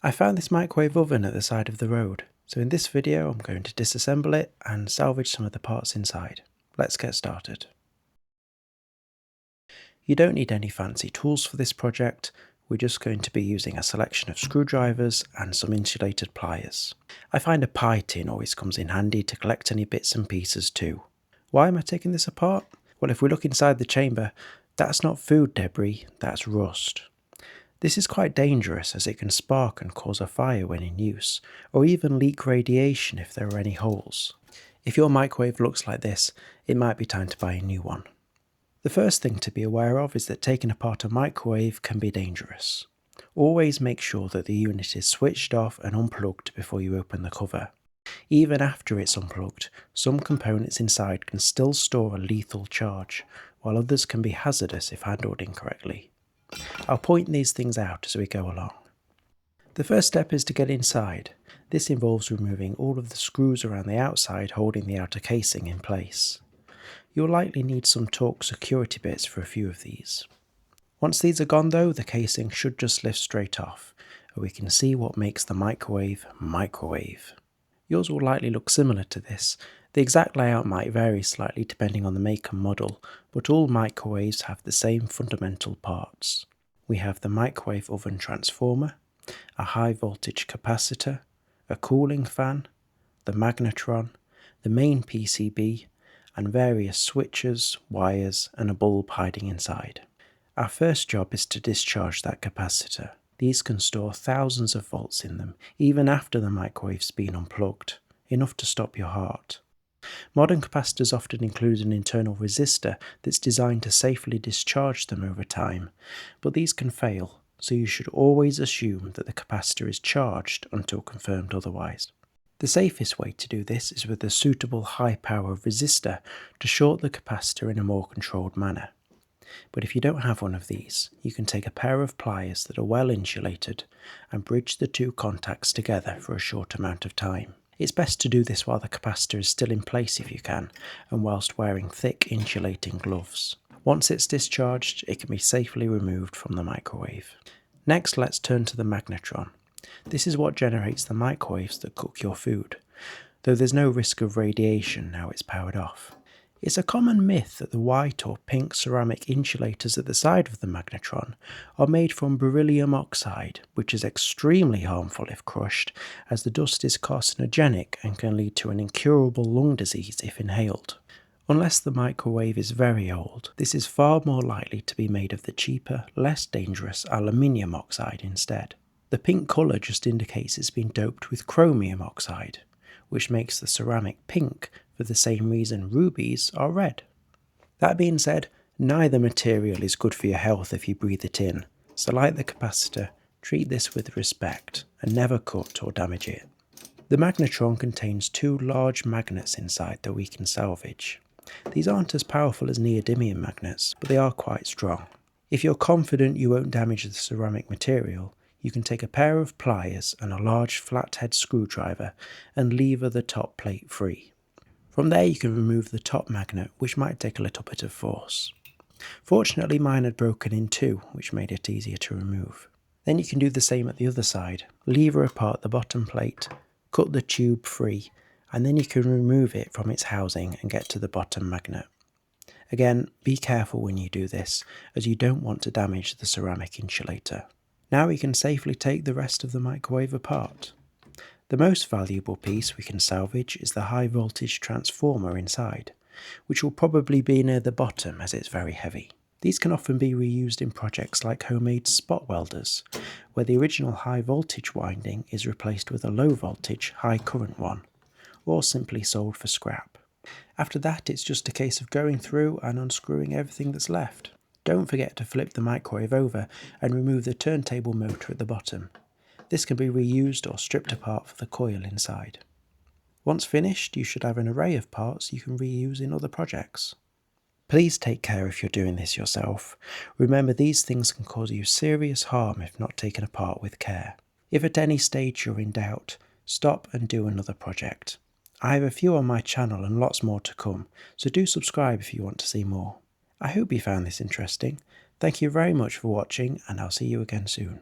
I found this microwave oven at the side of the road, so in this video I'm going to disassemble it and salvage some of the parts inside. Let's get started. You don't need any fancy tools for this project, we're just going to be using a selection of screwdrivers and some insulated pliers. I find a pie tin always comes in handy to collect any bits and pieces too. Why am I taking this apart? Well, if we look inside the chamber, that's not food debris, that's rust. This is quite dangerous as it can spark and cause a fire when in use, or even leak radiation if there are any holes. If your microwave looks like this, it might be time to buy a new one. The first thing to be aware of is that taking apart a microwave can be dangerous. Always make sure that the unit is switched off and unplugged before you open the cover. Even after it's unplugged, some components inside can still store a lethal charge, while others can be hazardous if handled incorrectly. I'll point these things out as we go along. The first step is to get inside. This involves removing all of the screws around the outside holding the outer casing in place. You'll likely need some torque security bits for a few of these. Once these are gone though, the casing should just lift straight off, and we can see what makes the microwave. Yours will likely look similar to this. The exact layout might vary slightly depending on the make and model, but all microwaves have the same fundamental parts. We have the microwave oven transformer, a high voltage capacitor, a cooling fan, the magnetron, the main PCB, and various switches, wires, and a bulb hiding inside. Our first job is to discharge that capacitor. These can store thousands of volts in them, even after the microwave's been unplugged, enough to stop your heart. Modern capacitors often include an internal resistor that's designed to safely discharge them over time, but these can fail, so you should always assume that the capacitor is charged until confirmed otherwise. The safest way to do this is with a suitable high-power resistor to short the capacitor in a more controlled manner. But if you don't have one of these, you can take a pair of pliers that are well insulated and bridge the two contacts together for a short amount of time. It's best to do this while the capacitor is still in place if you can, and whilst wearing thick insulating gloves. Once it's discharged, it can be safely removed from the microwave. Next, let's turn to the magnetron. This is what generates the microwaves that cook your food, though there's no risk of radiation now it's powered off. It's a common myth that the white or pink ceramic insulators at the side of the magnetron are made from beryllium oxide, which is extremely harmful if crushed, as the dust is carcinogenic and can lead to an incurable lung disease if inhaled. Unless the microwave is very old, this is far more likely to be made of the cheaper, less dangerous aluminium oxide instead. The pink colour just indicates it's been doped with chromium oxide, which makes the ceramic pink for the same reason rubies are red. That being said, neither material is good for your health if you breathe it in, so like the capacitor, treat this with respect and never cut or damage it. The magnetron contains two large magnets inside that we can salvage. These aren't as powerful as neodymium magnets, but they are quite strong. If you're confident you won't damage the ceramic material, you can take a pair of pliers and a large flathead screwdriver and lever the top plate free. From there you can remove the top magnet, which might take a little bit of force. Fortunately mine had broken in two, which made it easier to remove. Then you can do the same at the other side. Lever apart the bottom plate, cut the tube free, and then you can remove it from its housing and get to the bottom magnet. Again, be careful when you do this, as you don't want to damage the ceramic insulator. Now we can safely take the rest of the microwave apart. The most valuable piece we can salvage is the high voltage transformer inside, which will probably be near the bottom as it's very heavy. These can often be reused in projects like homemade spot welders, where the original high voltage winding is replaced with a low voltage high current one, or simply sold for scrap. After that, it's just a case of going through and unscrewing everything that's left. Don't forget to flip the microwave over and remove the turntable motor at the bottom. This can be reused or stripped apart for the coil inside. Once finished, you should have an array of parts you can reuse in other projects. Please take care if you're doing this yourself. Remember, these things can cause you serious harm if not taken apart with care. If at any stage you're in doubt, stop and do another project. I have a few on my channel and lots more to come, so do subscribe if you want to see more. I hope you found this interesting. Thank you very much for watching, and I'll see you again soon.